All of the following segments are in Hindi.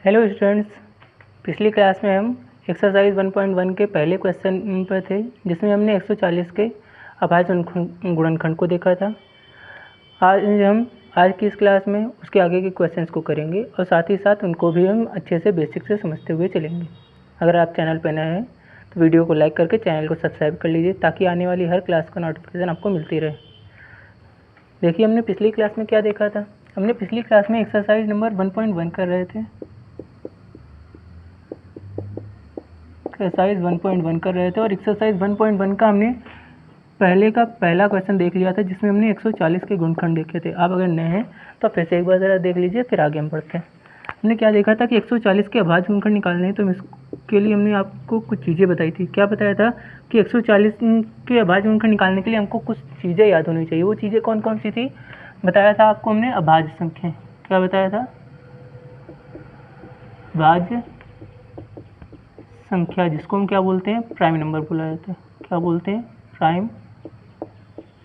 हेलो स्टूडेंट्स, पिछली क्लास में हम एक्सरसाइज 1.1 के पहले क्वेश्चन पर थे जिसमें हमने 140 के अभाज्य गुणनखंड को देखा था। आज की इस क्लास में उसके आगे के क्वेश्चंस को करेंगे और साथ ही साथ उनको भी हम अच्छे से बेसिक से समझते हुए चलेंगे। अगर आप चैनल पर नए हैं तो वीडियो को लाइक करके चैनल को सब्सक्राइब कर लीजिए ताकि आने वाली हर क्लास का नोटिफिकेशन आपको मिलती रहे। देखिए, हमने पिछली क्लास में क्या देखा था। हमने पिछली क्लास में एक्सरसाइज नंबर 1.1 कर रहे थे। एक्सरसाइज 1.1 कर रहे थे और एक्सरसाइज 1.1 का हमने पहला क्वेश्चन देख लिया था जिसमें हमने 140 के गुणनखंड देखे थे। आप अगर नए हैं तो फिर से एक बार ज़रा देख लीजिए, फिर आगे हम बढ़ते हैं। हमने क्या देखा था कि 140 के अभाज्य गुणनखंड निकालने हैं, तो इसके लिए हमने आपको कुछ चीज़ें बताई थी। क्या बताया था कि 140 के अभाज्य गुणनखंड निकालने के लिए हमको कुछ चीज़ें याद होनी चाहिए। वो चीज़ें कौन कौन सी थी बताया था आपको हमने। अभाज्य संख्या, क्या बताया था? अभाज्य संख्या, जिसको हम क्या बोलते हैं? प्राइम नंबर बोला जाता है। क्या बोलते हैं? प्राइम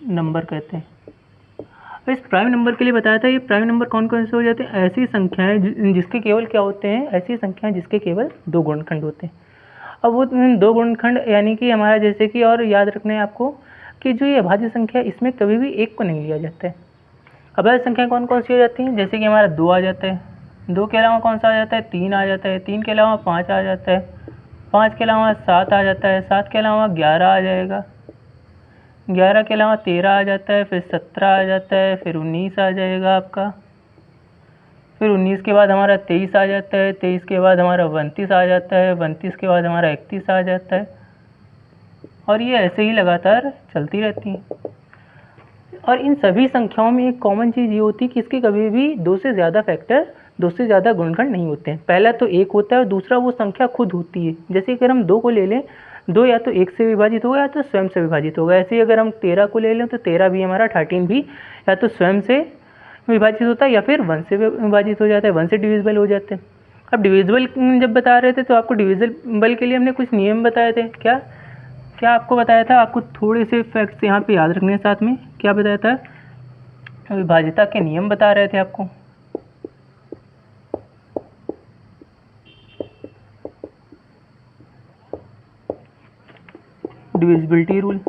नंबर कहते हैं। इस प्राइम नंबर के लिए बताया था, ये प्राइम नंबर कौन कौन से हो जाते हैं? ऐसी संख्याएं जिसके केवल क्या होते हैं? ऐसी संख्याएं जिसके केवल दो गुणनखंड होते हैं। अब वो दो गुणनखंड यानी कि हमारा जैसे कि, और याद रखना है आपको कि जो ये अभाज्य संख्या इसमें कभी भी एक को नहीं लिया जाता है। अभाज्य संख्या कौन कौन सी हो जाती हैं? जैसे कि हमारा 2 आ जाता है, 2 के अलावा कौन सा आ जाता है? 3 आ जाता है, 3 के अलावा 5 आ जाता है, 5 के अलावा 7 आ जाता है, 7 के अलावा 11 आ जाएगा, 11 के अलावा 13 आ जाता है, फिर 17 आ जाता है, फिर 19 आ जाएगा आपका, फिर 19 के बाद हमारा 23 आ जाता है, 23 के बाद हमारा 29 आ जाता है, 29 के बाद हमारा 31 आ जाता है, और ये ऐसे ही लगातार चलती रहती हैं। और इन सभी संख्याओं में एक कॉमन चीज़ ये होती है कि इसके कभी भी दो से ज़्यादा गुणनखंड नहीं होते हैं। पहला तो एक होता है और दूसरा वो संख्या खुद होती है। जैसे अगर हम 2 को ले लें, 2 या तो 1 से विभाजित होगा या तो स्वयं से विभाजित होगा। ऐसे ही अगर हम 13 को ले लें तो 13 भी हमारा 13 भी या तो स्वयं से विभाजित होता है या फिर 1 से विभाजित हो जाता है, 1 से डिविजिबल हो जाते हैं। अब डिविजिबल जब बता रहे थे तो आपको डिविजिबल के लिए हमने कुछ नियम बताए थे। क्या क्या आपको बताया था? आपको थोड़े से फैक्ट्स यहाँ पे याद रखने हैं साथ में। क्या बताया था? विभाज्यता के नियम बता रहे थे आपको। Divisibility rule.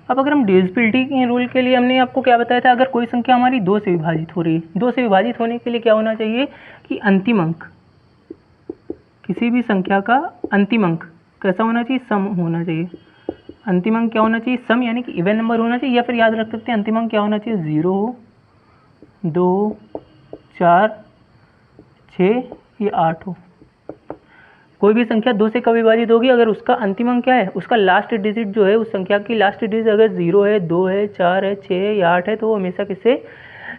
अब अगर हम डिविजिबिलिटी के रूल के लिए हमने आपको क्या बताया था? अगर कोई संख्या हमारी 2 से विभाजित हो रही है, 2 से विभाजित होने के लिए क्या होना चाहिए कि अंतिम अंक, किसी भी संख्या का अंतिम अंक कैसा होना चाहिए? सम होना चाहिए। अंतिम अंक क्या होना चाहिए? सम, यानी कि इवन नंबर होना चाहिए, या फिर याद रख सकते हैं अंतिम अंक क्या होना चाहिए? 0 हो, 2, 4, 6 या 8 हो। कोई भी संख्या 2 से कब विभाजित होगी? अगर उसका अंतिम अंक क्या है? उसका लास्ट डिजिट जो है, उस संख्या की लास्ट डिजिट अगर 0 है, 2 है, 4 है, 6 है या 8 है तो वो हमेशा किससे?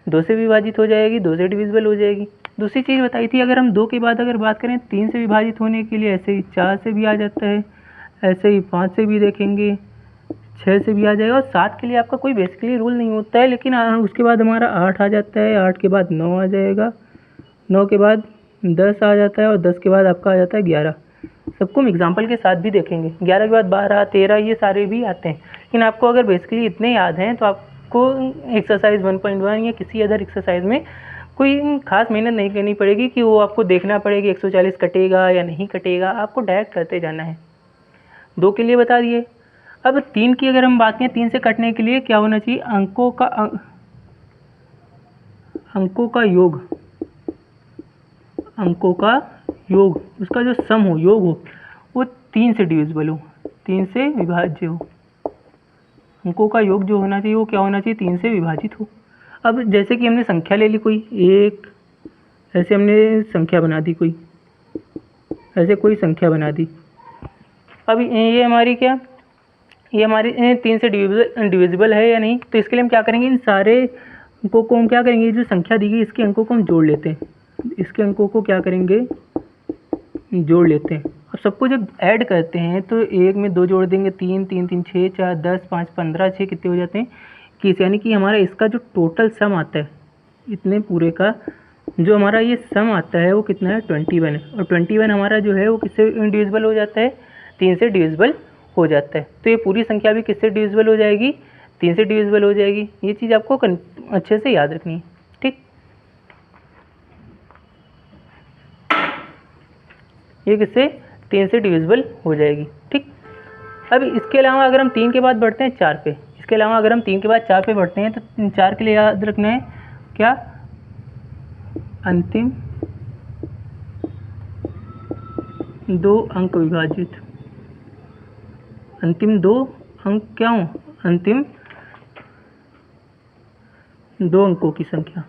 2 से विभाजित हो जाएगी, 2 से डिविजिबल हो जाएगी। दूसरी चीज़ बताई थी, अगर हम 2 के बाद अगर बात करें 3 से विभाजित होने के लिए, ऐसे ही 4 से भी आ जाता है, ऐसे ही 5 से भी देखेंगे, 6 से भी आ जाएगा, और 7 के लिए आपका कोई बेसिकली रूल नहीं होता है। लेकिन उसके बाद हमारा 8 आ जाता है, 8 के बाद 9 आ जाएगा, 9 के बाद 10 आ जाता है, और 10 के बाद आपका आ जाता है 11। सबको हम एग्जाम्पल के साथ भी देखेंगे। 11 के बाद 12, 13 ये सारे भी आते हैं। लेकिन आपको अगर बेसिकली इतने याद हैं तो आपको एक्सरसाइज 1.1 या किसी अदर एक्सरसाइज में कोई खास मेहनत नहीं करनी पड़ेगी कि वो आपको देखना पड़ेगी 140 कटेगा या नहीं कटेगा। आपको डायरेक्ट करते जाना है। 2 के लिए बता दिए। अब 3 की अगर हम बात करें, 3 से कटने के लिए क्या होना चाहिए? अंकों का योग, उसका जो सम हो, योग हो, वो 3 से डिविजिबल हो, 3 से विभाज्य हो। अंकों का योग जो होना चाहिए वो क्या होना चाहिए? 3 से विभाजित हो। अब जैसे कि हमने संख्या ले ली कोई एक, ऐसे हमने संख्या बना दी कोई, ऐसे कोई संख्या बना दी। अब ये हमारी क्या, ये हमारी 3 से डिविजिबल है या नहीं? तो इसके लिए हम क्या करेंगे? इन सारे अंकों को हम क्या करेंगे? जो संख्या दी गई इसके अंकों को हम जोड़ लेते हैं। इसके अंकों को क्या करेंगे? जोड़ लेते हैं। अब सबको जब ऐड करते हैं तो 1 में 2 जोड़ देंगे, 3, 3, 3, 6, 4, 10, 5, 15, 6 कितने हो जाते हैं? 21। यानी कि हमारा इसका जो टोटल सम आता है, इतने पूरे का जो हमारा ये सम आता है वो कितना है? 21 है। और 21 हमारा जो है वो किससे डिविजिबल हो जाता है? 3 से डिविजिबल हो जाता है। तो ये पूरी संख्या भी किससे डिविजिबल हो जाएगी? 3 से डिविजिबल हो जाएगी। ये चीज़ आपको अच्छे से याद रखनी है, ठीक। ये किससे 3 से डिविजिबल हो जाएगी, ठीक। अब इसके अलावा अगर हम 3 के बाद बढ़ते हैं 4 पे, इसके अलावा अगर हम 3 के बाद 4 पे बढ़ते हैं तो 4 के लिए याद रखना है क्या, अंतिम 2 अंक विभाजित, अंतिम 2 अंक क्या हो, अंतिम 2 अंकों की संख्या,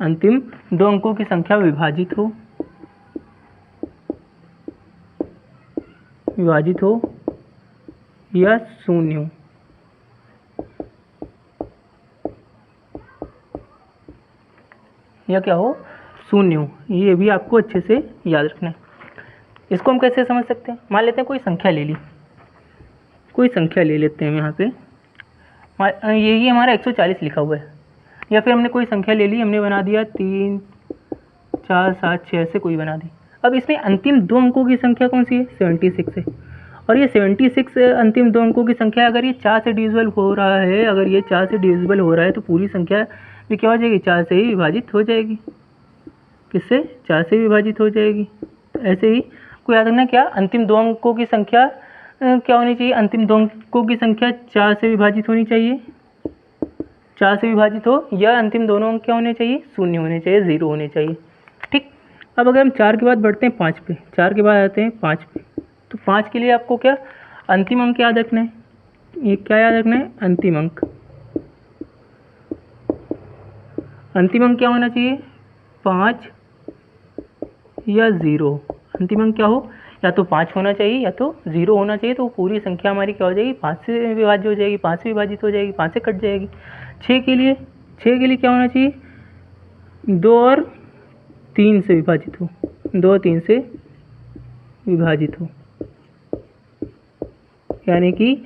अंतिम 2 अंकों की संख्या विभाजित हो या शून्य हो। या क्या हो, शून्य हो। ये भी आपको अच्छे से याद रखना है। इसको हम कैसे समझ सकते हैं, मान लेते हैं कोई संख्या ले ली, कोई संख्या ले लेते हैं यहाँ पे, यही हमारा 140 लिखा हुआ है, या फिर हमने कोई संख्या ले ली, हमने बना दिया 3 4 7 6 से कोई बना दी। अब इसमें अंतिम 2 अंकों की संख्या कौन सी है, 76 है। और ये 76 अंतिम 2 अंकों की संख्या अगर ये 4 से डिविजिबल हो रहा है, अगर ये 4 से डिविजिबल हो रहा है तो पूरी संख्या भी क्या हो जाएगी, 4 से ही विभाजित हो जाएगी। किससे, 4 से विभाजित हो जाएगी। तो ऐसे ही को याद रखना क्या, अंतिम 2 अंकों की संख्या क्या होनी चाहिए, अंतिम 2 अंकों की संख्या 4 से विभाजित होनी चाहिए, 4 से विभाजित हो, या अंतिम दोनों अंक क्या होने चाहिए, शून्य होने चाहिए, 0 होने चाहिए, ठीक। अब अगर हम 4 के बाद बढ़ते हैं 5 पे, 4 के बाद आते हैं 5 पे, तो 5 के लिए आपको क्या अंतिम अंक याद रखना है, ये क्या याद रखना है, अंतिम अंक, अंतिम अंक क्या होना चाहिए, 5 या 0। अंतिम अंक क्या हो, या तो 5 होना चाहिए या तो 0 होना चाहिए। तो पूरी संख्या हमारी क्या हो जाएगी, 5 से विभाज्य हो जाएगी, 5 से विभाजित हो जाएगी, 5 से कट जाएगी। 6 के लिए क्या होना चाहिए, 2 और 3 से विभाजित हो, 2 और 3 से विभाजित हो, यानी कि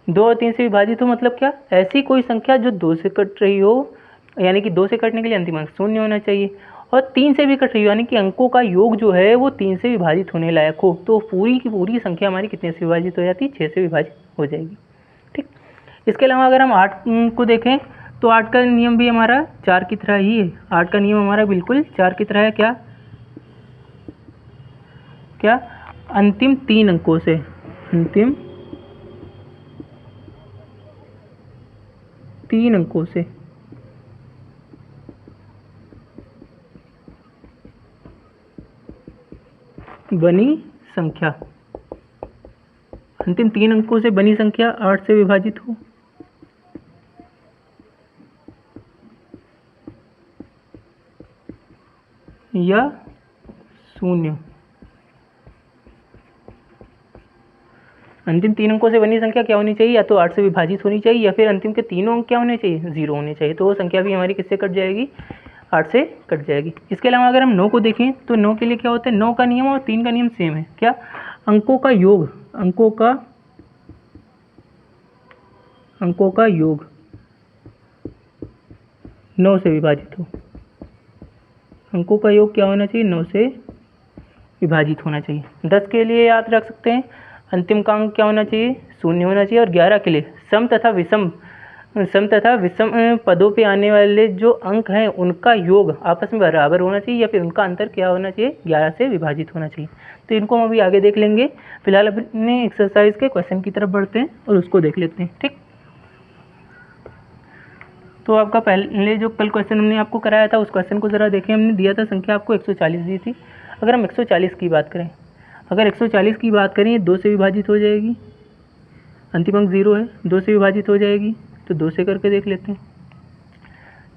2 और 3 से विभाजित हो मतलब क्या, ऐसी कोई संख्या जो 2 से कट रही हो, यानी कि 2 से कटने के लिए अंतिम अंक शून्य होना चाहिए, और 3 से भी कट रही हो, यानी कि अंकों का योग जो है वो 3 से विभाजित होने लायक हो। तो पूरी की पूरी संख्या हमारी कितने से विभाजित हो जाती है, 6 से विभाजित हो जाएगी, ठीक। इसके अलावा अगर हम 8 को देखें तो 8 का नियम भी हमारा 4 की तरह ही है। 8 का नियम हमारा बिल्कुल 4 की तरह है। क्या क्या अंतिम 3 अंकों से, अंतिम 3 अंकों से बनी संख्या, अंतिम 3 अंकों से बनी संख्या 8 से विभाजित हो या शून्य। अंतिम 3 अंकों से बनी संख्या क्या होनी चाहिए, या तो 8 से विभाजित होनी चाहिए, या फिर अंतिम के तीनों अंक क्या होने चाहिए, 0 होने चाहिए। तो वो संख्या भी हमारी किससे कट जाएगी, 8 से कट जाएगी। इसके अलावा अगर हम 9 को देखें तो 9 के लिए क्या होता है, 9 का नियम और 3 का नियम सेम है। क्या, अंकों का योग, अंकों का योग 9 से विभाजित हो, अंकों का योग क्या होना चाहिए, 9 से विभाजित होना चाहिए। 10 के लिए याद रख सकते हैं, अंतिम का अंक क्या होना चाहिए, शून्य होना चाहिए। और 11 के लिए सम तथा विषम पदों पे आने वाले जो अंक हैं उनका योग आपस में बराबर होना चाहिए, या फिर उनका अंतर क्या होना चाहिए, 11 से विभाजित होना चाहिए। तो इनको हम अभी आगे देख लेंगे। फिलहाल अपने एक्सरसाइज के क्वेश्चन की तरफ बढ़ते हैं और उसको देख लेते हैं, ठीक। तो आपका पहले जो कल क्वेश्चन हमने आपको कराया था उस क्वेश्चन को ज़रा देखें। हमने दिया था संख्या आपको 140 दी थी। अगर हम 140 की बात करें, अगर 140 की बात करें, 2 से विभाजित हो जाएगी, अंतिम अंक 0 है, 2 से विभाजित हो जाएगी, तो 2 से करके देख लेते हैं।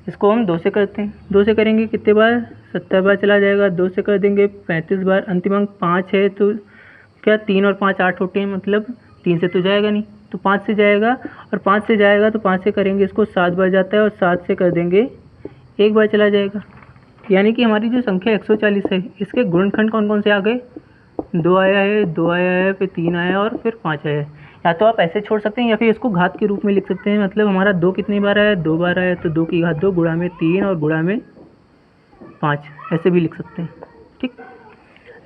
इसको हम 2 से करते हैं, 2 से करेंगे कितने बार, 70 बार चला जाएगा। 2 से कर देंगे 35 बार। अंतिम अंक 5 है, तो क्या 3 और 5 8 होते हैं, मतलब 3 से तो जाएगा नहीं, तो 5 से जाएगा। और 5 से जाएगा तो 5 से करेंगे इसको 7 बार जाता है, और 7 से कर देंगे 1 बार चला जाएगा। यानी कि हमारी जो संख्या 140 है, इसके गुणनखंड कौन कौन से आ गए, 2 आया है, 2 आया है, फिर 3 आया और फिर 5 आया है। या तो आप ऐसे छोड़ सकते हैं या फिर इसको घात के रूप में लिख सकते हैं। मतलब हमारा 2 कितनी बार आया, 2 बार आया, तो 2 की घात 2 गुणा में 3 और गुणा में 5, ऐसे भी लिख सकते हैं, ठीक।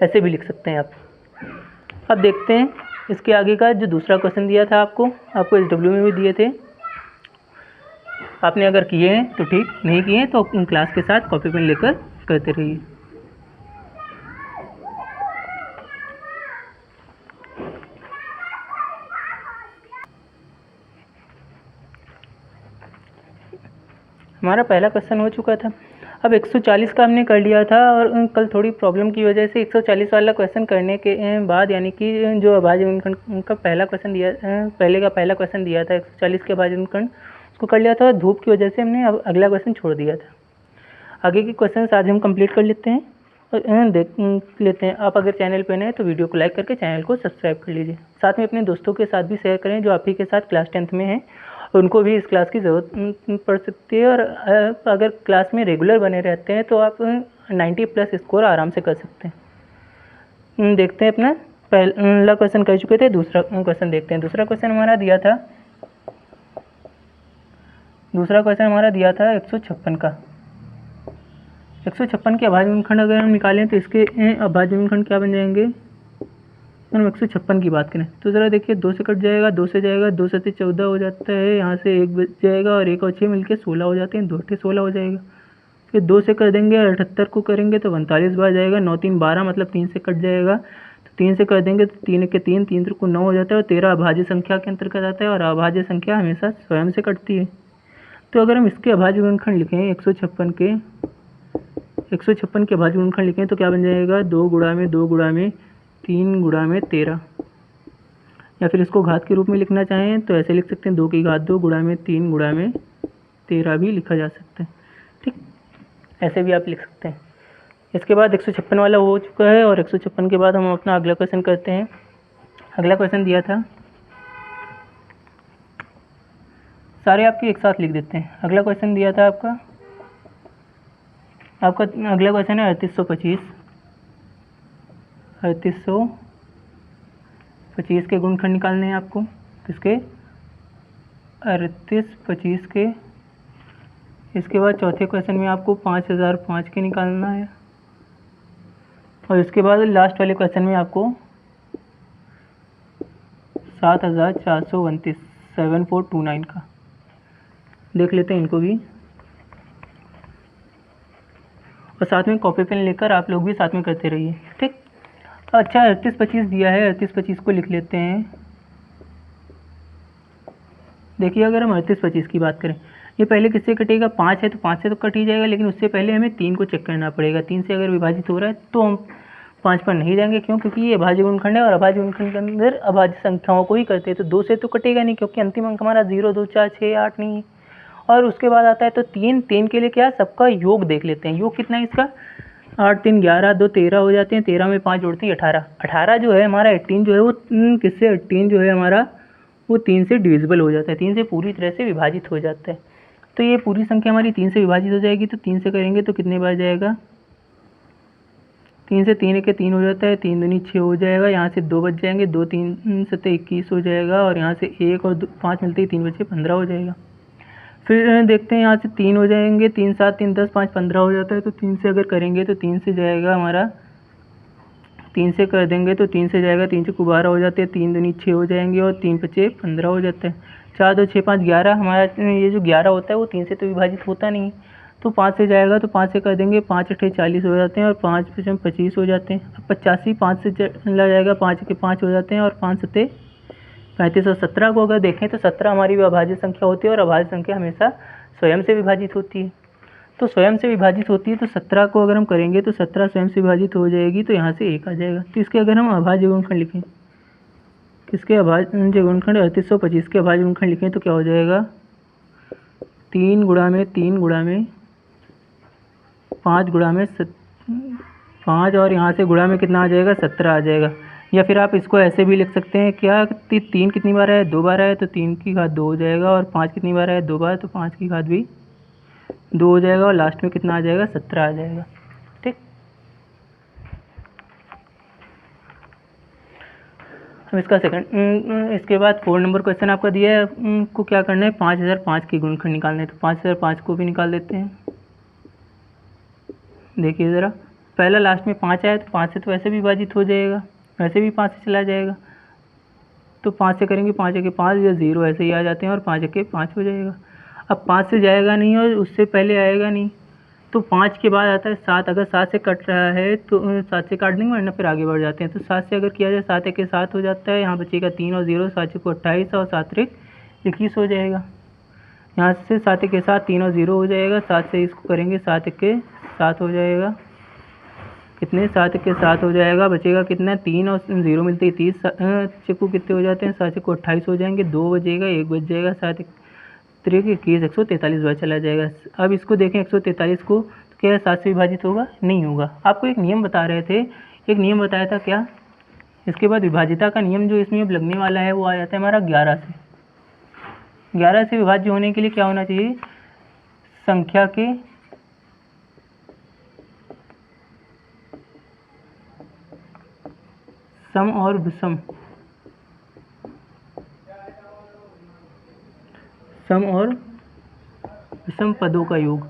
ऐसे भी लिख सकते हैं आप। अब देखते हैं इसके आगे का जो दूसरा क्वेश्चन दिया था आपको SW में भी दिए थे। आपने अगर किए हैं तो ठीक, नहीं किए हैं तो क्लास के साथ कॉपी पेन लेकर करते रहिए। हमारा पहला क्वेश्चन हो चुका था। अब 140 का हमने कर लिया था और कल थोड़ी प्रॉब्लम की वजह से 140 वाला क्वेश्चन करने के बाद, यानी कि जो अभाज्य गुणनखंड का पहला क्वेश्चन दिया, पहले का पहला क्वेश्चन दिया था 140 के अभाज्य गुणनखंड, उसको कर लिया था। धूप की वजह से हमने अब अगला क्वेश्चन छोड़ दिया था। आगे के क्वेश्चन आज हम कंप्लीट कर लेते हैं और देख लेते हैं। आप अगर चैनल पर नए तो वीडियो को लाइक करके चैनल को सब्सक्राइब कर लीजिए। साथ में अपने दोस्तों के साथ भी शेयर करें जो आप ही के साथ क्लास 10th में हैं, उनको भी इस क्लास की ज़रूरत पड़ सकती है। और अगर क्लास में रेगुलर बने रहते हैं तो आप 90+ स्कोर आराम से कर सकते हैं। देखते हैं, अपना पहला क्वेश्चन कर चुके थे, दूसरा क्वेश्चन देखते हैं। दूसरा क्वेश्चन हमारा दिया था 156 का। 156 के अभाज्य गुणनखंड अगर हम निकालें तो इसके अभाज्य गुणनखंड क्या बन जाएंगे। हम 156 की बात करें तो ज़रा देखिए, 2 से कट जाएगा, 2 से जाएगा, 2 से 14 हो जाता है, यहाँ से 1 बच जाएगा और 1 और 6 मिलके 16 हो जाते हैं, 2 से 16 हो जाएगा। फिर 2 से कर देंगे, 78 को करेंगे तो 45 बार जाएगा, 9 3 12 मतलब 3 से कट जाएगा, तो 3 से कर देंगे तो 3 के 3, 3 को 9 हो जाता है और 13 अभाज्य संख्या के अंतर्गत आता है और अभाज्य संख्या हमेशा स्वयं से कटती है। तो अगर हम इसके अभाज्य गुणनखंड लिखें 156 के अभाज्य गुणनखंड लिखें तो क्या बन जाएगा, 2 गुणा में 2 गुणा में 3 गुणा में 13, या फिर इसको घात के रूप में लिखना चाहें तो ऐसे लिख सकते हैं, 2 की घात 2 गुणा में 3 गुणा में 13 भी लिखा जा सकता है। ठीक, ऐसे भी आप लिख सकते हैं। इसके बाद 156 वाला हो चुका है और 156 के बाद हम अपना अगला क्वेश्चन करते हैं। अगला क्वेश्चन दिया था, सारे आपके एक साथ लिख देते हैं। अगला क्वेश्चन दिया था आपका अगला क्वेश्चन है 3825 के गुणनखंड निकालने हैं आपको। किसके, 3825 के। इसके बाद चौथे क्वेश्चन में आपको 5005 के निकालना है और इसके बाद लास्ट वाले क्वेश्चन में आपको 7429 7429 का। देख लेते हैं इनको भी, और साथ में कॉपी पेन लेकर आप लोग भी साथ में करते रहिए। ठीक, अच्छा 3825 दिया है, 3825 को लिख लेते हैं। देखिए, अगर हम 3825 की बात करें, ये पहले किससे कटेगा, 5 है तो 5 से तो कट ही जाएगा, लेकिन उससे पहले हमें 3 को चेक करना पड़ेगा। 3 से अगर विभाजित हो रहा है तो हम 5 पर नहीं जाएंगे, क्यों, क्योंकि ये अभाज्य गुणनखंड है और अभाज्य गुणनखंड के अंदर अभाज्य संख्याओं को ही करते हैं। तो 2 से तो कटेगा नहीं, क्योंकि अंतिम अंक हमारा 0 2 4 6 8 नहीं है। और उसके बाद आता है तो 3 के लिए क्या, सबका योग देख लेते हैं। योग कितना है इसका, 8 3 11 2 13 हो जाते हैं, 13 में 5 जोड़ते हैं 18। 18 जो है हमारा 18 जो है वो किससे, 18 जो है हमारा वो 3 से डिविजिबल हो जाता है, 3 से पूरी तरह से विभाजित हो जाता है। तो ये पूरी संख्या हमारी 3 से विभाजित हो जाएगी। तो 3 से करेंगे तो कितने बार जाएगा, 3 से 3 के 3 हो जाता है, 3 दूनी 6 हो जाएगा, यहाँ से 2 बच जाएंगे, 2 3 7 21 हो जाएगा और यहाँ से 1 और 5 मिलते ही 3 बचे 15 हो जाएगा। फिर देखते हैं, यहाँ से 3 हो जाएंगे, 3 7 3 10 5 15 हो जाता है। तो 3 से अगर करेंगे तो 3 से जाएगा हमारा, 3 से कर देंगे तो 3 से जाएगा, 3 से 12 हो जाते हैं, 3 दूनी 6 हो जाएंगे और 3 बचे 15 हो जाता है। 4 2 6 5 11, हमारा ये जो 11 होता है वो 3 से तो विभाजित होता नहीं, तो 5 से जाएगा, तो 5 से कर देंगे, 5 8 40 हो जाते हैं और 5 25 हो जाते हैं। अब 85 5 से चला जाएगा, 5 के 5 हो जाते हैं और 5 7 35 और 17 को अगर देखें तो 17 हमारी अभाज्य संख्या होती है और अभाज्य संख्या हमेशा स्वयं से विभाजित होती है। तो स्वयं से विभाजित होती है, तो 17 को अगर हम करेंगे तो 17 स्वयं से विभाजित हो जाएगी, तो यहाँ से 1 आ जाएगा। तो इसके अगर हम अभाज्य गुणनखंड लिखें, किसके अभाज्य गुणनखंड 3825 के अभाज्य गुणनखंड लिखें तो क्या हो जाएगा, 3 गुणा में 3 गुणा में 5 गुणा में 5 और यहाँ से गुणा में कितना आ जाएगा, 17 आ जाएगा। या फिर आप इसको ऐसे भी लिख सकते हैं, क्या 3 कितनी बार है, 2 बार है, तो 3 की घात 2 हो जाएगा और 5 कितनी बार है, 2 बार, तो 5 की घात भी 2 हो जाएगा और लास्ट में कितना आ जाएगा, 17 आ जाएगा। ठीक, अब इसका सेकंड, इसके बाद 4 नंबर क्वेश्चन आपका दिया है, को क्या करना है, 5005 के गुणनखंड निकालने हैं। तो 5005 को भी निकाल देते हैं। देखिए ज़रा, पहला लास्ट में 5 आया तो 5 से तो वैसे भी विभाजित हो जाएगा, वैसे भी 5 से चला जाएगा। तो 5 से करेंगे, 5 एके 5 या 0 ऐसे ही आ जाते हैं और 5 एके 5 हो जाएगा। अब 5 से जाएगा नहीं और उससे पहले आएगा नहीं, तो 5 के बाद आता है 7। अगर 7 से कट रहा है तो 7 से काट देंगे, वरना फिर आगे बढ़ जाते हैं। तो 7 से अगर किया जाए 7 एके 7 हो जाता है, यहाँ बचेगा 3 और 0, 7 को 28 और 7 त्रिक 21 हो जाएगा। यहाँ से 7 एके 7 3 और 0 हो जाएगा, 7 से इसको करेंगे 7 एके 7 हो जाएगा। कितने 7 एके 7 हो जाएगा, बचेगा कितना 3 और 0 मिलते ही 30, चिक्कू कितने हो जाते हैं 7 को 28 हो जाएंगे, 2 बचेगा 1 बच जाएगा, 7 त्रिक 21 143 बार चला जाएगा। अब इसको देखें 143 को, तो क्या 7 से विभाजित होगा? नहीं होगा। आपको एक नियम बता रहे थे, एक नियम बताया था क्या, इसके बाद विभाजिता का नियम जो इसमें अब लगने वाला है वो आ जाता है हमारा 11 से। 11 से विभाज्य होने के लिए क्या होना चाहिए? संख्या के सम और विषम, सम और विषम पदों का योग,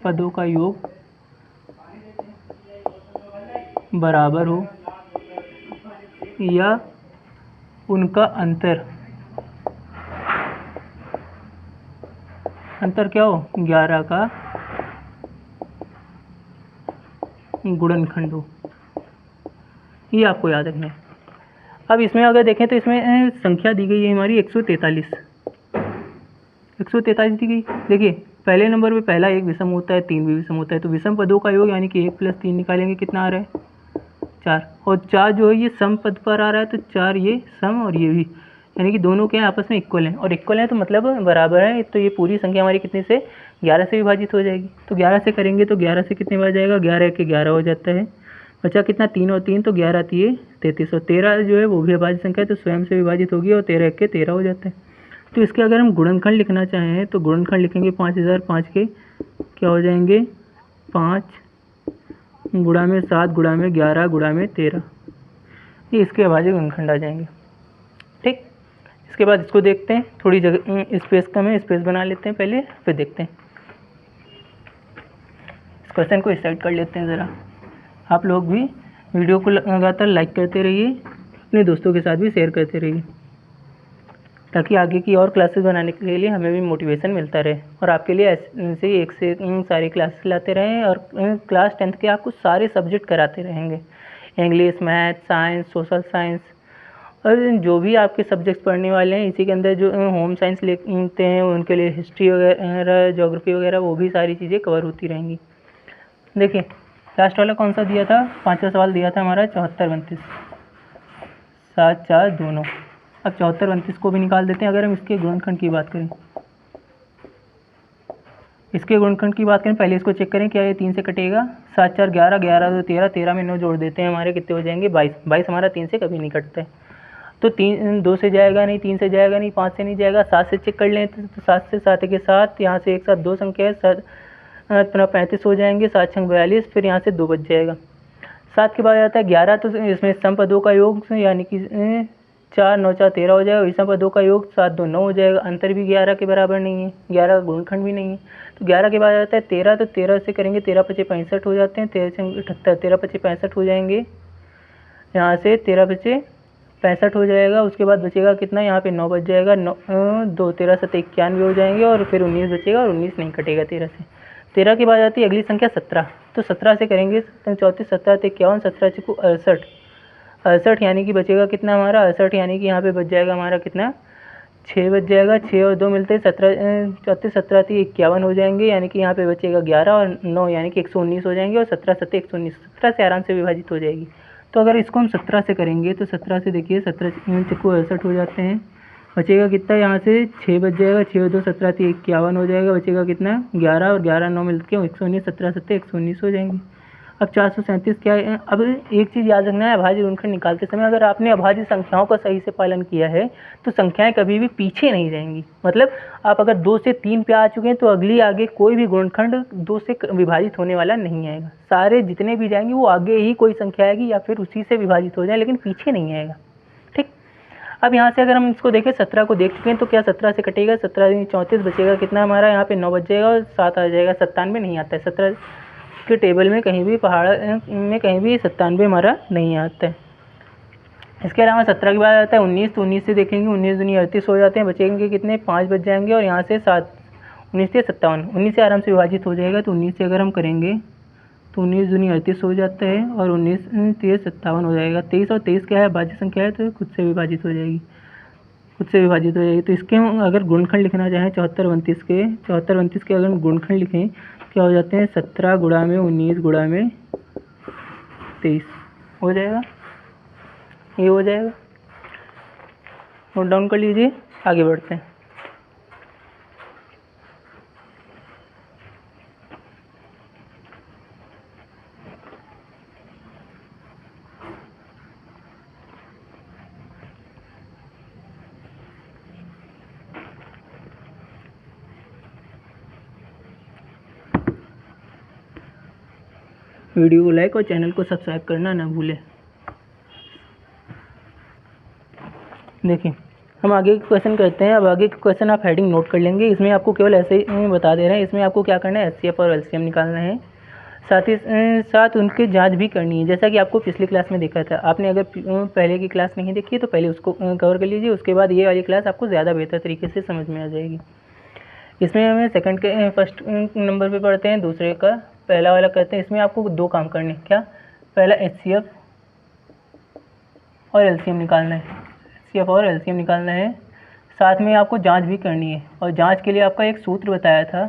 पदों का योग बराबर हो या उनका अंतर क्या हो? 11 का गुणनखंड हो। ये आपको याद रखना है। अब इसमें अगर देखें तो इसमें संख्या दी गई है हमारी 143 दी गई। देखिए पहले नंबर पे पहला 1 विषम होता है, 3 भी विषम होता है, तो विषम पदों का योग यानी कि 1 + 3 निकालेंगे, कितना आ रहा है 4, और 4 जो है ये सम पद पर आ रहा है, तो 4 ये सम और ये भी, यानी कि दोनों के आपस में इक्वल हैं, और इक्वल हैं तो मतलब बराबर है, तो ये पूरी संख्या हमारी कितने से 11 से विभाजित हो जाएगी। तो 11 से करेंगे तो 11 से कितने बार जाएगा, 11 के 11 हो जाता है, बचा कितना 3 और 3, तो 11 3 33, और 13 जो है वो भी अभाज्य संख्या है तो स्वयं से विभाजित होगी, और 13 1 के 13 हो जाता है। तो इसके अगर हम गुणनखंड लिखना चाहें तो गुणनखंड लिखेंगे 5005 के क्या हो जाएंगे 5 गुणा में 7 गुणा में 11 गुणा में 13, ये इसके अभाज्य गुणनखंड आ जाएंगे। ठीक, इसके बाद इसको देखते हैं, थोड़ी जगह स्पेस कम है, स्पेस बना लेते हैं पहले, फिर देखते हैं। इस क्वेश्चन को स्टार्ट कर लेते हैं ज़रा। आप लोग भी वीडियो को लगातार लाइक करते रहिए, अपने दोस्तों के साथ भी शेयर करते रहिए, ताकि आगे की और क्लासेस बनाने के लिए हमें भी मोटिवेशन मिलता रहे, और आपके लिए ऐसे ही एक से एक सारी क्लासेस लाते रहें, और क्लास 10th के आपको सारे सब्जेक्ट कराते रहेंगे, English, math, science, social science, और जो भी आपके सब्जेक्ट्स पढ़ने वाले हैं इसी के अंदर जो होम साइंस लेते हैं उनके लिए हिस्ट्री वगैरह, ज्योग्राफी वगैरह, वो भी सारी चीज़ें कवर होती रहेंगी। देखिए लास्ट वाला कौन सा दिया था, 5वां सवाल दिया था हमारा 74 32, 7 4 दोनों। अब 74 32 को भी निकाल देते हैं। अगर हम इसके गुणनखंड की बात करें, इसके गुणनखंड की बात करें, पहले इसको चेक करें क्या ये 3 से कटेगा, 7 4 11 11 2 13, 13 में 9 जोड़ देते हैं, हमारे कितने हो जाएंगे 22, 22 हमारा 3 से कभी नहीं कटता है, तो 3 2 से जाएगा नहीं, 3 से जाएगा नहीं, 5 से नहीं जाएगा, 7 से चेक कर लें तो 7 से 7 के 7, यहाँ से एक साथ 2 संख्या है, 7 अपना 35 हो जाएंगे, 7 6 42, फिर यहाँ से 2 बच जाएगा। 7 के बाद आता है 11, तो इसमें सम पदों का योग यानी कि 4 9 4 13 हो जाएगा, विषम पदों का योग 7 2 9 हो जाएगा, अंतर भी 11 के बराबर नहीं है, 11 का गुणनखंड भी नहीं है। तो 11 के बाद आता है 13, तो 13 से करेंगे 13 5 65 हो जाते हैं, 13 से 78, 13 5 65 हो जाएंगे, यहाँ से 13 5 65 हो जाएगा। उसके बाद बचेगा कितना, यहाँ पे 9 बच जाएगा, 9 2 13 7 91 हो जाएंगे, और फिर 19 बचेगा, और 19 नहीं कटेगा 13 से। 13 के बाद आती है अगली संख्या 17, तो 17 से करेंगे 34 17 51, 17 को 68, 68 यानी कि बचेगा कितना हमारा 68, यानी कि यहाँ पे बच जाएगा हमारा कितना 6 बच जाएगा, 6 और 2 मिलते हैं 17 34 17 51 हो जाएंगे, यानी कि यहाँ पे बचेगा 11 और 9 यानी कि 119 हो जाएंगे, और 17 7 119, 17 से आराम से विभाजित हो जाएगी। तो अगर इसको हम 17 से करेंगे तो 17 से देखिए 17 को 68 हो जाते हैं, बचेगा कितना, यहाँ से 6 बच जाएगा, 6 और 2 17 51 हो जाएगा, बचेगा कितना 11 और 11 9 मिलकर 119, 17 7 119 हो जाएंगे। अब 437 क्या है। अब एक चीज़ याद रखना है, अभाज्य गुणनखंड निकालते समय अगर आपने अभाज्य संख्याओं का सही से पालन किया है तो संख्याएं कभी भी पीछे नहीं जाएंगी। मतलब आप अगर 2 से 3 पे आ चुके हैं तो अगली आगे कोई भी गुणनखंड 2 से विभाजित होने वाला नहीं आएगा, सारे जितने भी जाएंगे वो आगे ही कोई संख्या आएगी या फिर उसी से विभाजित हो जाए, लेकिन पीछे नहीं आएगा। ठीक, अब यहाँ से अगर हम इसको देखें 17 को देख चुके हैं तो क्या 17 से कटेगा, 17 34 बचेगा कितना हमारा, यहाँ पे 9 बच जाएगा और 7 आ जाएगा, 97 नहीं आता है, 17 के टेबल में कहीं भी पहाड़ में कहीं भी 97 हमारा नहीं आता है। इसके अलावा 17 के बाद आता है 19, तो 19 से देखेंगे 19 दूनी 38 हो जाते हैं, बचेंगे कितने 5 बच जाएंगे, और यहाँ से 7 19 से 57, 19 से आराम से विभाजित हो जाएगा, तो 19 से अगर हम करेंगे तो 19 दूनी 38 हो जाता है, और 19 3 57 हो जाएगा। 23 और 23 क्या है, भाज्य संख्या है, तो खुद से विभाजित हो जाएगी, खुद से विभाजित हो जाएगी। तो इसके हम अगर गुणनखंड लिखना चाहें 74 29 के, 74 29 के अगर हम गुणनखंड लिखें क्या हो जाते हैं, 17 गुणा में 19 गुणा में 23 हो जाएगा, ये हो जाएगा। नोट डाउन कर लीजिए, आगे बढ़ते हैं। वीडियो को लाइक और चैनल को सब्सक्राइब करना ना भूलें। देखिए हम आगे के क्वेश्चन करते हैं। अब आगे के क्वेश्चन आप हेडिंग नोट कर लेंगे। इसमें आपको केवल ऐसे ही बता दे रहे हैं, इसमें आपको क्या करना है, एचसीएफ और एलसीएम निकालना है, साथ ही साथ उनकी जांच भी करनी है। जैसा कि आपको पिछली क्लास में देखा था, आपने अगर पहले की क्लास नहीं देखी है तो पहले उसको कवर कर लीजिए, उसके बाद ये वाली क्लास आपको ज़्यादा बेहतर तरीके से समझ में आ जाएगी। इसमें हमें सेकंड के फर्स्ट नंबर पे पढ़ते हैं, दूसरे का पहला वाला करते हैं। इसमें आपको दो काम करने, क्या, पहला एचसीएफ और एलसीएम निकालना है, एचसीएफ और एलसीएम निकालना है, साथ में आपको जांच भी करनी है। और जांच के लिए आपका एक सूत्र बताया था,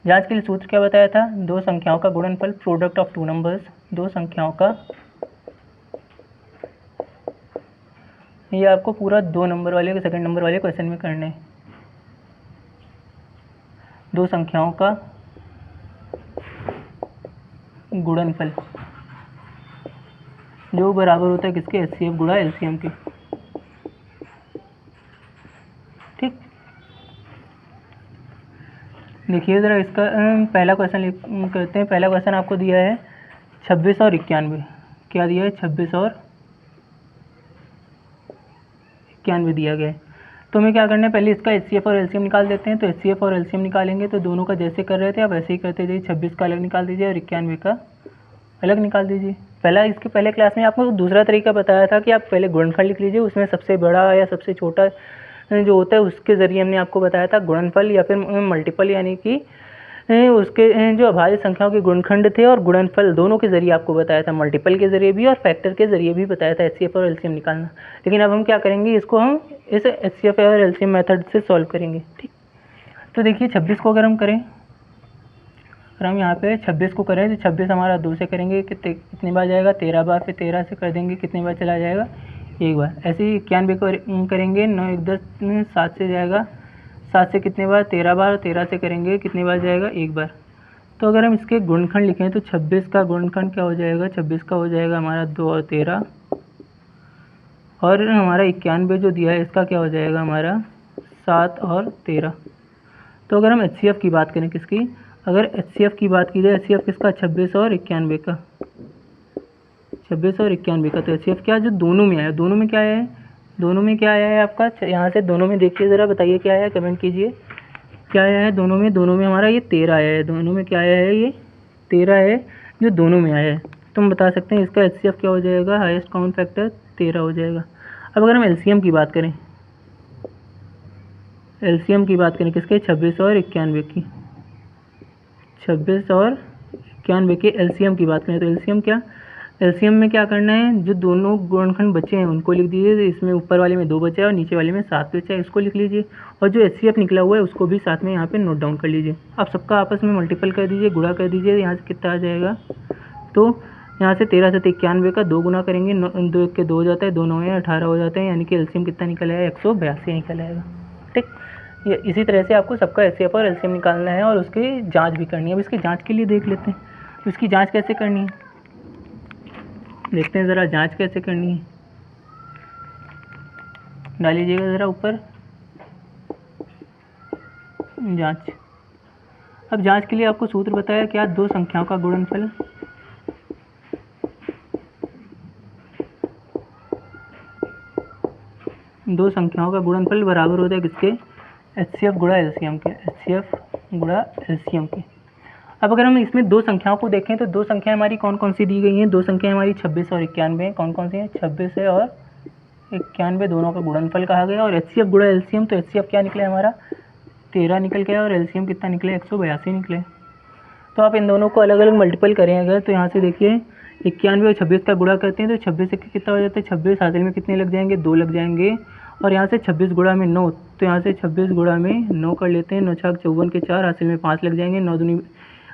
जांच के लिए सूत्र क्या बताया था, दो संख्याओं का गुणनफल, प्रोडक्ट ऑफ टू नंबर्स, दो संख्याओं का, ये आपको पूरा 2 नंबर वाले सेकंड नंबर वाले क्वेश्चन में करना है। दो संख्याओं का गुणनफल जो बराबर होता है किसके, एचसीएफ गुणा एलसीएम के, ठीक। देखिए ज़रा इसका पहला क्वेश्चन करते हैं। पहला क्वेश्चन आपको दिया है 26 और 91, क्या दिया है, 26 और 91 दिया गया है। तो हमें क्या करना है, पहले इसका एचसीएफ और एलसीएम निकाल देते हैं। तो एचसीएफ और एलसीएम निकालेंगे तो दोनों का जैसे कर रहे थे आप वैसे ही करते जाइए, 26 का अलग निकाल दीजिए और 91 का अलग निकाल दीजिए। इसके पहले क्लास में आपको दूसरा तरीका बताया था कि आप पहले गुणनफल लिख लीजिए, उसमें सबसे बड़ा या सबसे छोटा जो होता है उसके ज़रिए हमने आपको बताया था गुणनफल या फिर मल्टीपल, यानी कि उसके जो अभाज्य संख्याओं के गुणनखंड थे और गुणनफल दोनों के ज़रिए आपको बताया था, मल्टीपल के ज़रिए भी और फैक्टर के ज़रिए भी बताया था एचसीएफ और एलसीएम निकालना। लेकिन अब हम क्या करेंगे, इसको हम इस एचसीएफ और एलसीएम मेथड से सॉल्व करेंगे, ठीक। तो देखिए 26 को अगर हम करें, अगर हम यहाँ पे 26 को करें तो 26 हमारा 2 से करेंगे कितनी बार जाएगा, 13 बार, फिर 13 से कर देंगे कितनी बार चला जाएगा, एक बार। ऐसे ही 91 को करेंगे, 9 1 10 7 से जाएगा, 7 से कितने बार, 13 बार, 13 से करेंगे कितनी बार जाएगा, एक बार। तो अगर हम इसके गुणनखंड लिखें तो 26 का गुणनखंड क्या हो जाएगा, 26 का हो जाएगा हमारा 2 और 13, और हमारा 91 जो दिया है इसका क्या हो जाएगा हमारा 7 और 13। तो अगर हम एचसीएफ की बात करें किसकी, अगर एचसीएफ की बात की जाए, एचसीएफ किसका, 26 और 91 का, 26 और 91 का। तो एचसीएफ क्या जो दोनों में आया, दोनों में क्या आया है, दोनों में क्या आया है आपका, यहाँ से दोनों में देखिए ज़रा, बताइए क्या आया है, कमेंट कीजिए क्या आया है दोनों में। दोनों में हमारा ये 13 आया है, दोनों में क्या आया है, ये 13 है जो दोनों में आया है। तो हम बता सकते हैं इसका एचसीएफ क्या हो जाएगा, हाईएस्ट कॉमन फैक्टर 13 हो जाएगा। अब अगर हम एलसीएम की बात करें, एलसीएम की बात करें किसके, 26 और 91 की, 26 और 91 के एलसीएम की बात करें तो एलसीएम क्या, एलसीएम में क्या करना है, जो दोनों गुणनखंड बचे हैं उनको लिख दीजिए। तो इसमें ऊपर वाले में 2 बचा है और नीचे वाले में 7 बचा है, इसको लिख लीजिए। और जो एचसीएफ निकला हुआ है उसको भी साथ में यहाँ पे नोट डाउन कर लीजिए। आप सबका आपस में मल्टीपल कर दीजिए, गुणा कर दीजिए, यहाँ से कितना आ जाएगा, तो यहाँ से 13 से 91 का 2 गुना करेंगे, 2 1 के 2 हो जाता है, 2 9 18 हो जाते हैं, यानी कि एलसीएम कितना निकल आएगा, 182 निकल आएगा, ठीक। ये इसी तरह से आपको सबका एचसीएफ और एलसीएम निकालना है और उसकी जाँच भी करनी है। अब इसकी जाँच के लिए देख लेते हैं, तो इसकी जाँच कैसे करनी है, देखते हैं ज़रा जांच कैसे करनी है। डाल लीजिएगा ज़रा ऊपर जांच। अब जांच के लिए आपको सूत्र बताया क्या, दो संख्याओं का गुणनफल, दो संख्याओं का गुणनफल बराबर होता है किसके, एचसीएफ गुणा एलसीएम के, एचसीएफ गुणा एलसीएम के। अब अगर हम इसमें दो संख्याओं को देखें तो दो संख्याएं हमारी कौन कौन सी दी गई हैं, दो संख्याएं हमारी 26 और 91 हैं, कौन कौन सी हैं, 26 है और 91 दोनों का गुणनफल कहा गया। और HCF गुणा LCM, तो HCF क्या निकले हमारा 13 निकल गया और LCM कितना निकले 182 निकले। तो आप इन दोनों को अलग अलग मल्टीपल करें अगर, तो यहाँ से देखिए 91 और 26 का गुणा करते हैं तो 26 से कितना हो जाता है 26, हासिल में कितने लग जाएंगे 2 लग जाएंगे। और यहाँ से 26 गुणा में 9, तो यहाँ से 26 गुणा में 9 कर लेते हैं, 9 छाक 54 के 4, हासिल में 5 लग जाएंगे, 9 दूनी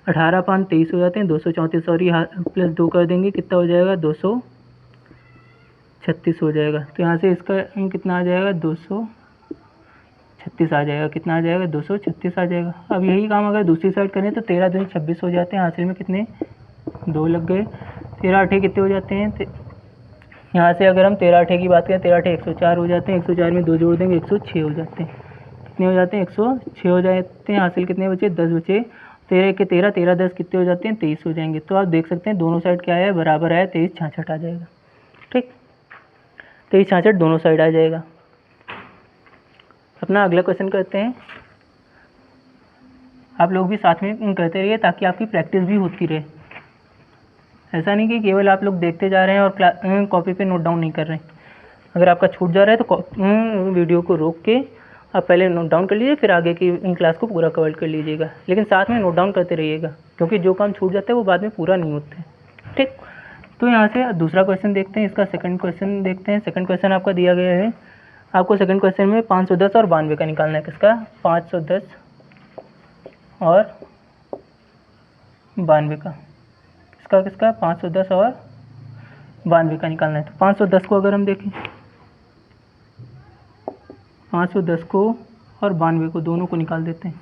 18 5 23 हो जाते हैं, 234 और ये प्लस 2 कर देंगे कितना हो जाएगा 236 हो जाएगा। तो यहाँ से इसका कितना आ जाएगा 236 आ जाएगा, कितना आ जाएगा 236 आ जाएगा। अब यही काम अगर दूसरी साइड करें तो 13 दूनी 26 हो जाते हैं, हासिल में कितने 2 लग गए, 13 8 कितने हो जाते हैं। यहाँ से अगर हम 13 8 की बात करें 13 8 104 हो जाते हैं, 104 में 2 जोड़ देंगे 106 हो जाते हैं, कितने हो जाते हैं 106 हो जाते हैं। हासिल कितने बचे 10 बचे, 13 के 13 13 10 कितने हो जाते हैं 23 हो जाएंगे। तो आप देख सकते हैं दोनों साइड क्या है बराबर है, 23 66 आ जाएगा। ठीक, 23 66 दोनों साइड आ जाएगा। अपना अगला क्वेश्चन करते हैं। आप लोग भी साथ में करते रहिए ताकि आपकी प्रैक्टिस भी होती रहे। ऐसा नहीं कि केवल आप लोग देखते जा रहे हैं और कॉपी पे नोट डाउन नहीं कर रहे हैं। अगर आपका छूट जा रहा है तो वीडियो को रोक के आप पहले नोट डाउन कर लीजिए, फिर आगे की क्लास को पूरा कवर कर लीजिएगा, लेकिन साथ में नोट डाउन करते रहिएगा क्योंकि जो काम छूट जाता है वो बाद में पूरा नहीं होते। ठीक, तो यहाँ से दूसरा क्वेश्चन देखते हैं, इसका सेकंड क्वेश्चन देखते हैं। सेकंड क्वेश्चन आपका दिया गया है, आपको सेकंड क्वेश्चन में 510 और 92 का निकालना है। किसका 510 और 92 का, किसका 510 और 92 का निकालना है। तो 510 को अगर हम देखें, 510 को और 92 को दोनों को निकाल देते हैं।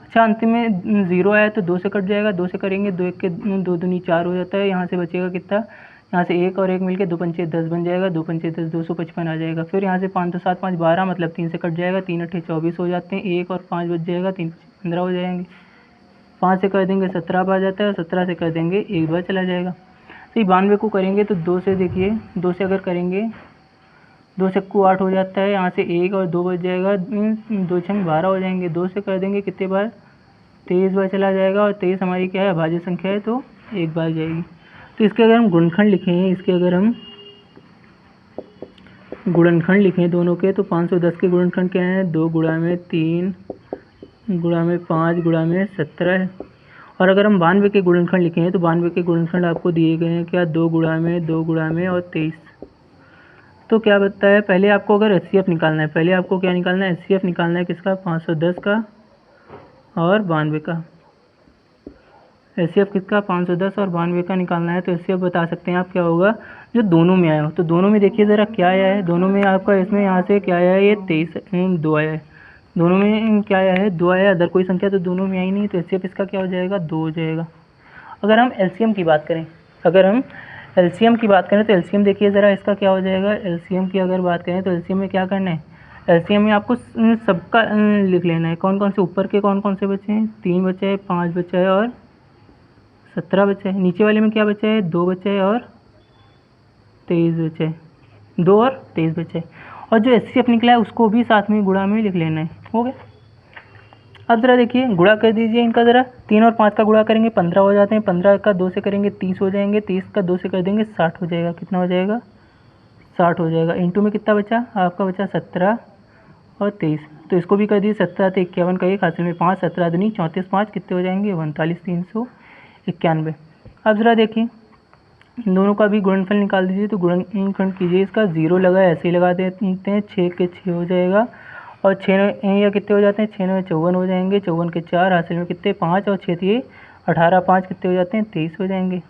अच्छा, अंतिम में 0 आया तो 2 से कट जाएगा, 2 से करेंगे 2 1 के 2 दूनी 4 हो जाता है। यहाँ से बचेगा कितना, यहाँ से 1 और 1 मिलके 2 पंचे 10 बन जाएगा, 2 पंचे 10 255 आ जाएगा। फिर यहाँ से 5 2 7 5 12 मतलब 3 से कट जाएगा, 3 8 24 हो जाते हैं, 1 और 5 बच जाएगा, 3 15 हो जाएंगे। 5 से कर देंगे 17 आ जाता है और 17 से कर देंगे 1 बार चला जाएगा। तो ये 92 को करेंगे तो 2 से देखिए, 2 से अगर करेंगे 2 से 8 हो जाता है, यहाँ से 1 और 2 बच जाएगा, 2 छंग 12 हो जाएंगे। 2 से कर देंगे कितने बार 23 बार चला जाएगा और 23 हमारी क्या है अभाज्य संख्या है तो 1 बार जाएगी। तो इसके अगर हम गुणनखंड लिखें, इसके अगर हम गुणनखंड लिखें दोनों के, तो 510 के गुणनखंड क्या है 2 गुणा में 3 गुणा में 5 गुणा में 17 है। और अगर हम 92 के गुणनखंड लिखें तो 92 के गुणनखंड आपको दिए गए हैं क्या 2 गुणा में 2 गुणा में और 23। तो क्या बनता है, पहले आपको अगर HCF निकालना है, पहले आपको क्या निकालना है HCF निकालना है किसका 510 का और 92 का। HCF किसका 510 और 92 का निकालना है। तो HCF बता सकते हैं आप क्या होगा जो दोनों में आया हो। तो दोनों में देखिए ज़रा क्या आया है, दोनों में आपका इसमें यहाँ से क्या आया है ये 23 2 आया है, दोनों में क्या आया है 2 आया है। अदर कोई संख्या तो दोनों में आई नहीं, तो HCF इसका क्या हो जाएगा 2 हो जाएगा। अगर हम LCM की बात करें, अगर हम LCM की बात करें तो LCM देखिए ज़रा इसका क्या हो जाएगा। LCM की अगर बात करें तो LCM में क्या करना है, LCM में आपको सबका लिख लेना है। कौन कौन से ऊपर के कौन कौन से बचे हैं 3 बचे हैं, 5 बचा है और 17 बचा है। नीचे वाले में क्या बचा है 2 बचा है और 23 बचा है, 2 और 23 बचा है। और जो HCF निकला है उसको भी साथ में गुणा में लिख लेना है। हो गया। अब ज़रा देखिए गुणा कर दीजिए इनका, ज़रा 3 और 5 का गुणा करेंगे 15 हो जाते हैं, 15 का 2 से करेंगे 30 हो जाएंगे, 30 का 2 से कर देंगे 60 हो जाएगा। कितना हो जाएगा 60 हो जाएगा। इंटू में कितना बचा आपका बचा 17 और 23। तो इसको भी कर दीजिए 17 तो 51 का 1 हासिल में 5 17 दूनी 34 5 कितने हो जाएंगे 39 391। अब ज़रा देखिए दोनों का भी गुणनफल निकाल दीजिए। तो गुणनखंड कीजिए, इसका 0 लगा ऐसे ही लगा देते हैं, 6 के 6 हो जाएगा और 6 या कितने हो जाते हैं 6 9 54 हो जाएंगे, 54 के 4 हासिल में कितने 5 और 6 दिए 18 5 कितने हो जाते हैं 23 हो जाएंगे।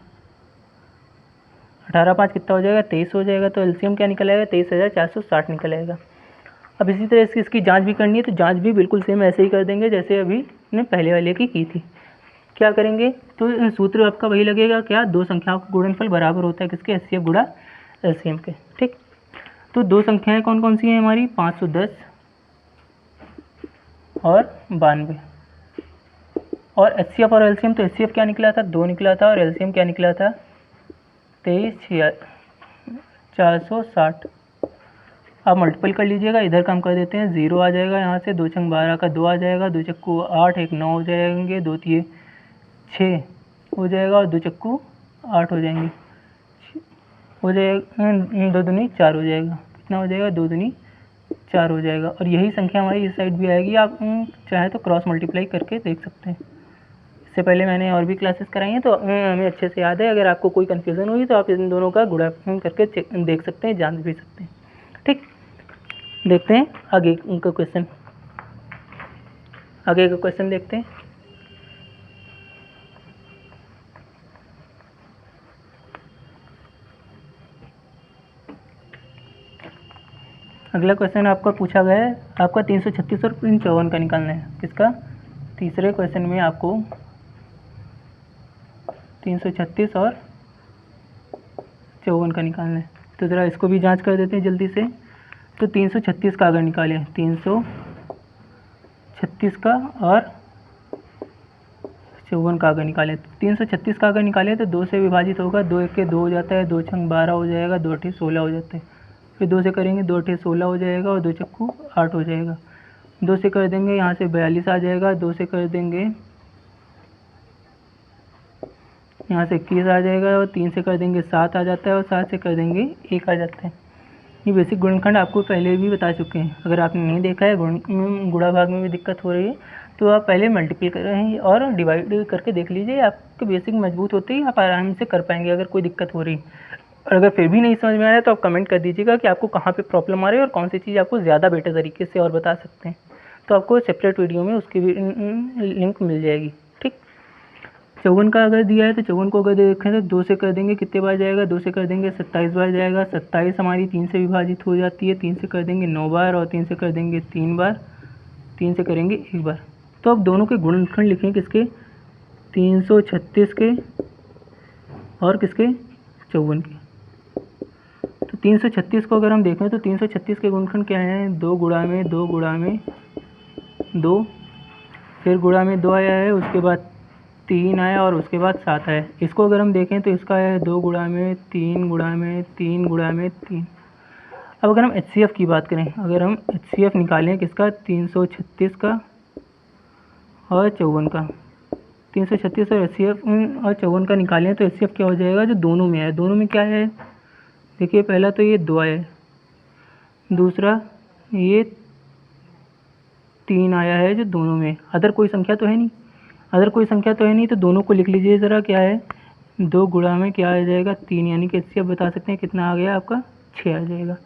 18 5 कितना हो जाएगा 23 हो जाएगा। तो LCM क्या निकल आएगा 23,460 निकल आएगा। अब इसी तरह से इसकी जांच भी करनी है, तो जांच भी बिल्कुल सेम ऐसे ही कर देंगे जैसे अभी ने पहले वाले की थी। क्या करेंगे तो सूत्र आपका वही लगेगा क्या, दो संख्याओं का गुणनफल बराबर होता है किसके HCF गुणा LCM के। ठीक, तो दो संख्याएं कौन कौन सी हैं हमारी 510 और 92। और HCF और LCM, तो HCF क्या निकला था 2 निकला था और LCM क्या निकला था 23,460। आप मल्टीपल कर लीजिएगा, इधर कम कर देते हैं 0 आ जाएगा, यहाँ से 2 छंग 12 का 2 आ जाएगा, 2 चक्कू 8 1 9 हो जाएंगे, 2 3 6 हो जाएगा और 2 चक्कू 8 हो जाएंगे, हो जाएगा 2 दूनी 4 हो जाएगा। कितना हो जाएगा, 2 दूनी 4 हो जाएगा। और यही संख्या हमारी इस साइड भी आएगी। आप चाहे तो क्रॉस मल्टीप्लाई करके देख सकते हैं। इससे पहले मैंने और भी क्लासेस कराई हैं, तो हमें अच्छे से याद है। अगर आपको कोई कन्फ्यूज़न हुई तो आप इन दोनों का गुणा करके देख सकते हैं, जान भी सकते हैं। ठीक, देखते हैं आगे का क्वेश्चन। आगे का क्वेश्चन देखते हैं। अगला क्वेश्चन आपका पूछा गया है, आपका 336 और 54 का निकालना है। किसका? तीसरे क्वेश्चन में आपको 336 और 54 का निकालना है। तो ज़रा इसको भी जांच कर देते हैं जल्दी से। तो 336 का अगर निकालें, 336 का और 54 का अगर निकालें, 336 का अगर निकालें तो 2 से विभाजित होगा, 2 1 के 2 हो जाता है, 2 छंग 12 हो जाएगा, 2 अठे 16 हो जाते हैं। फिर 2 से करेंगे, 2 अठे 16 हो जाएगा और 2 चक्कू 8 हो जाएगा। 2 से कर देंगे, यहाँ से 42 आ जाएगा। 2 से कर देंगे, यहाँ से 21 आ जाएगा। और 3 से कर देंगे 7 आ जाता है। और 7 से कर देंगे 1 आ जाता है। ये बेसिक गुणनखंड आपको पहले भी बता चुके हैं। अगर आपने नहीं देखा है, गुणा भाग में भी दिक्कत हो रही है, तो आप पहले मल्टीप्लाई कर रहे हैं और डिवाइड करके देख लीजिए। आपके बेसिक मजबूत होते ही आप आराम से कर पाएंगे अगर कोई दिक्कत हो रही। और अगर फिर भी नहीं समझ में आ रहा है तो आप कमेंट कर दीजिएगा कि आपको कहाँ पे प्रॉब्लम आ रही है और कौन सी चीज़ आपको ज़्यादा बेटर तरीके से और बता सकते हैं। तो आपको सेपरेट वीडियो में उसकी भी लिंक मिल जाएगी। ठीक, 54 का अगर दिया है तो 54 को अगर देखें तो 2 से कर देंगे कितने बार जाएगा, 2 से कर देंगे 27 बार जाएगा। 27 हमारी 3 से विभाजित हो जाती है। 3 से कर देंगे 9 बार और 3 से कर देंगे 3 बार। 3 से करेंगे 1 बार। तो अब दोनों के गुणनखंड लिखें, किसके? 336 के और किसके? 54 के। तो 336 को अगर हम देखें तो 336 के गुणनखंड क्या हैं? 2 गुणा में 2 गुणा में 2, फिर गुणा में 2 आया है, उसके बाद 3 आया और उसके बाद 7 आया। इसको अगर हम देखें तो इसका है 2 गुणा में 3 गुणा में 3 गुणा में 3। अब अगर हम HCF की बात करें, अगर हम HCF निकालें किसका? 336 का और 54 का। 336 और HCF और 54 का निकालें तो HCF क्या हो जाएगा? जो दोनों में है। दोनों में क्या है? देखिए, पहला तो ये 2 है, दूसरा ये 3 आया है जो दोनों में। अदर कोई संख्या तो है नहीं, अदर कोई संख्या तो है नहीं, तो दोनों को लिख लीजिए ज़रा। क्या है? 2 गुणा में क्या आ जाएगा? 3, यानी कि HCF बता सकते हैं कितना आ गया आपका? 6 आ जाएगा।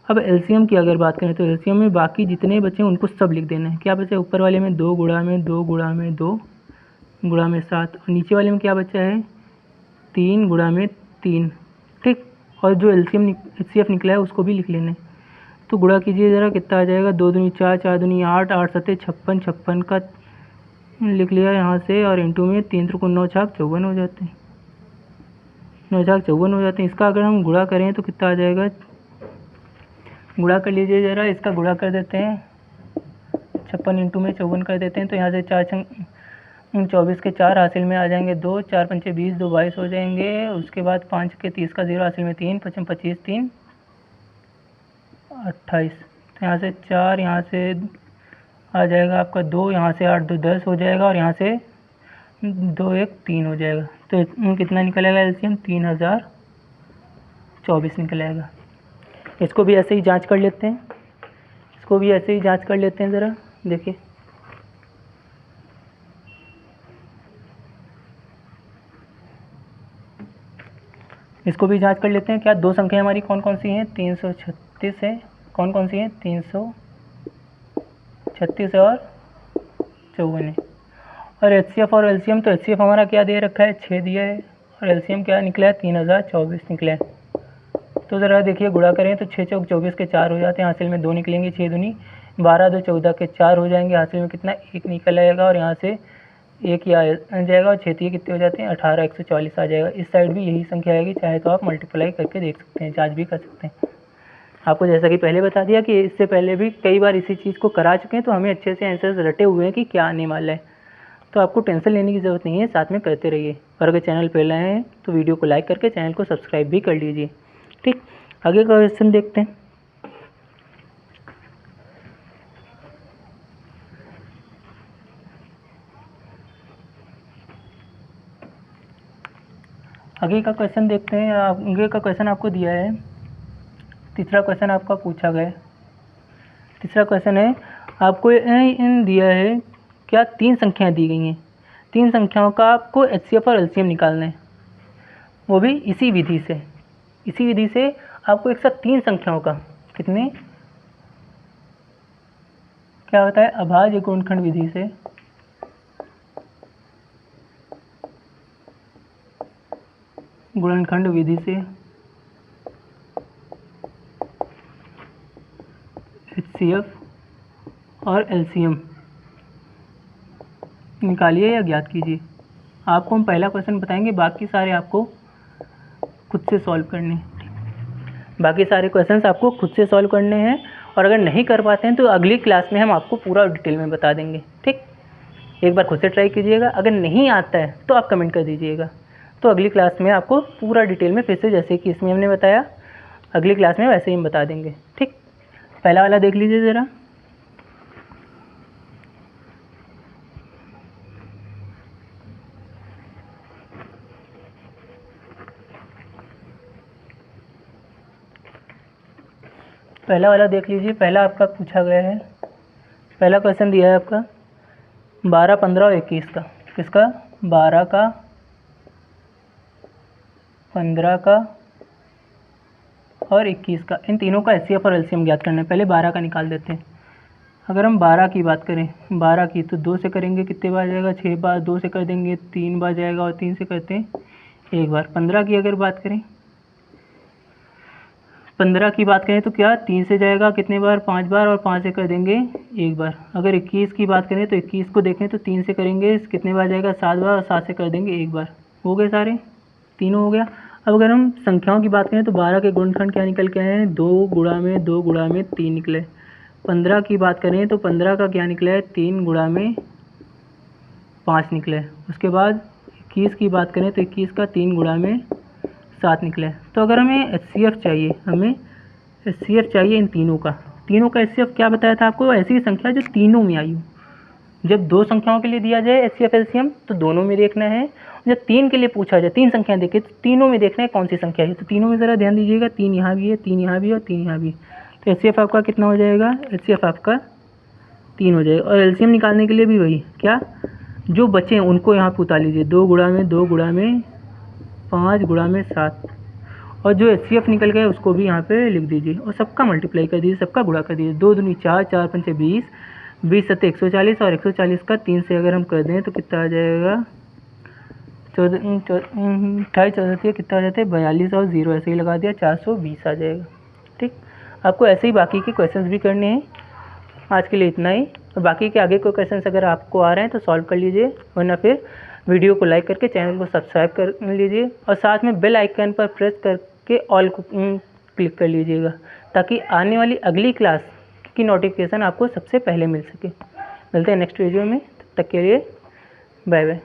अब LCM की अगर बात करें तो LCM में बाकी जितने बचे उनको सब लिख देना है। क्या बचा ऊपर वाले में? 2 गुणा में 2 गुणा में 2 गुणा में 7। और नीचे वाले में क्या बचा है? 3 गुणा में 3। ठीक, और जो HCF निकला है उसको भी लिख लेना है। तो गुणा कीजिए ज़रा, कितना आ जाएगा? 2 दूनी 4, 4 दूनी 8, 8 सत्ते 56, 56 का लिख लिया यहाँ से। और इंटू में 3 त्रिकोण 9 छाक 54 हो जाते हैं, 9 छाक 54 हो जाते हैं। इसका अगर हम गुणा करें तो कितना आ जाएगा? गुणा कर लीजिए ज़रा, इसका गुणा कर देते हैं। 56 इंटू में 54 कर देते हैं, तो यहाँ से 4 छंग 24 के 4 हासिल में आ जाएंगे 2, 4 पंचे 20, 2 22 हो जाएंगे। उसके बाद 5 के 30 का 0 हासिल में 3, 5 25, 3 28। तो यहाँ से 4, यहाँ से आ जाएगा आपका 2, यहाँ से 8 2 10 हो जाएगा और यहाँ से 2 1 3 हो जाएगा। तो कितना निकल आएगा LCM? 3024 निकल आएगा। इसको भी ऐसे ही जांच कर लेते हैं, इसको भी ऐसे ही जांच कर लेते हैं ज़रा। देखिए, इसको भी जांच कर लेते हैं। क्या दो संख्या हमारी कौन कौन सी हैं? 336 है। कौन कौन सी हैं? 336 और 54 है। और HCF और LCM, तो HCF हमारा क्या दे रखा है? 6 दिया है। और LCM क्या निकला है? 3024 निकला है। तो ज़रा देखिए, गुणा करें तो 6 चौक 24 के 4 हो जाते हैं, हासिल में 2 निकलेंगे। 6 दूनी 12, 2 14 के 4 हो जाएंगे, हासिल में कितना? 1 निकल आएगा। और यहाँ से 1 ही आ जाएगा और 6 कितने हो जाते हैं? 18 144 आ जाएगा। इस साइड भी यही संख्या आएगी, चाहे तो आप मल्टीप्लाई करके देख सकते हैं, जाँच भी कर सकते हैं। आपको जैसा कि पहले बता दिया कि इससे पहले भी कई बार इसी चीज़ को करा चुके हैं, तो हमें अच्छे से आंसर्स रटे हुए हैं कि क्या आने वाला है। तो आपको टेंशन लेने की ज़रूरत नहीं है, साथ में करते रहिए। और अगर चैनल पर लाए हैं तो वीडियो को लाइक करके चैनल को सब्सक्राइब भी कर लीजिए। ठीक, आगे का क्वेश्चन देखते हैं। आगे का क्वेश्चन देखते हैं। आगे का क्वेश्चन आपको दिया है तीसरा क्वेश्चन आपका पूछा गया है। तीसरा क्वेश्चन है, आपको इन दिया है क्या, 3 संख्याएं दी गई हैं, 3 संख्याओं का आपको एचसीएफ और एलसीएम निकालना है, वो भी इसी विधि से आपको एक साथ 3 संख्याओं का कितने क्या होता है, अभाज्य गुणनखंड विधि से एचसीएफ और एलसीएम निकालिए या ज्ञात कीजिए। आपको हम पहला क्वेश्चन बताएंगे, बाकी सारे आपको खुद से सॉल्व करने हैं। बाकी सारे क्वेश्चंस आपको खुद से सॉल्व करने हैं, और अगर नहीं कर पाते हैं तो अगली क्लास में हम आपको पूरा डिटेल में बता देंगे। ठीक, एक बार खुद से ट्राई कीजिएगा, अगर नहीं आता है तो आप कमेंट कर दीजिएगा, तो अगली क्लास में आपको पूरा डिटेल में फिर से, जैसे कि इसमें हमने बताया, अगली क्लास में वैसे ही हम बता देंगे। ठीक, पहला वाला देख लीजिए ज़रा। पहला वाला देख लीजिए, पहला आपका पूछा गया है, पहला क्वेश्चन दिया है आपका 12, 15 और 21 का। किसका? 12 का, 15 का और 21 का। इन तीनों का एचसीएफ और एलसीएम ज्ञात करना है। पहले 12 का निकाल देते हैं। अगर हम 12 की बात करें, 12 की तो 2 से करेंगे कितने बार जाएगा, 6 बार। 2 से कर देंगे 3 बार जाएगा, और 3 से करते हैं 1 बार। 15 की अगर बात करें, 15 की बात करें तो क्या, 3 से जाएगा कितने बार, 5 बार, और 5 से कर देंगे 1 बार। अगर 21 की बात करें तो 21 को देखें तो 3 से करेंगे कितने बार जाएगा, 7 बार, और 7 से कर देंगे 1 बार। हो गए सारे, तीनों हो गया। अब अगर हम संख्याओं की बात करें तो 12 के गुणनखंड क्या निकल के आए हैं, 2 गुणा में 2 गुणा में 3 निकले। 15 की बात करें तो 15 का क्या निकला है, 3 गुणा में 5 निकले। उसके बाद 21 की बात करें तो 21 का 3 गुणा में 7 निकले। तो अगर हमें एचसीएफ चाहिए इन तीनों का एचसीएफ क्या बताया था आपको, ऐसी संख्या जो तीनों में आई हो। जब 2 संख्याओं के लिए दिया जाए एचसीएफ एलसीएम तो दोनों में देखना है, जब 3 के लिए पूछा जाए, 3 संख्याएं देखे तो तीनों में देखना है कौन सी संख्या है। तो तीनों में ज़रा ध्यान दीजिएगा, 3 यहाँ भी है, 3 यहाँ भी है और 3 यहाँ भी है। तो एचसीएफ आपका कितना हो जाएगा, एचसीएफ आपका 3 हो जाएगा। और एलसीएम निकालने के लिए भी वही, क्या, जो बचे हैं उनको यहाँ पे उतार लीजिए, 2 गुणा में 2 गुणा में 5 गुणा में 7, और जो एचसीएफ निकल गया उसको भी यहाँ पे लिख दीजिए, और सबका मल्टीप्लाई कर दीजिए, सबका गुणा कर दीजिए। 2 दूनी 4, 4 पंचे 20, 20 सत्ते 140, और 140 का 3 से अगर हम कर दें तो कितना आ जाएगा, 28 चौदह कितना आ जाता है, 42, और 0 ऐसे ही लगा दिया, 420 आ जाएगा। ठीक, आपको ऐसे ही बाकी के क्वेश्चंस भी करने हैं। आज के लिए इतना ही, और बाकी के आगे कोई क्वेश्चंस अगर आपको आ रहे हैं तो सॉल्व कर लीजिए, वरना फिर वीडियो को लाइक करके चैनल को सब्सक्राइब कर लीजिए, और साथ में बेल आइकन पर प्रेस करके ऑल को क्लिक कर लीजिएगा, ताकि आने वाली अगली क्लास की नोटिफिकेशन आपको सबसे पहले मिल सके। मिलते हैं नेक्स्ट वीडियो में, तब तक के लिए बाय बाय।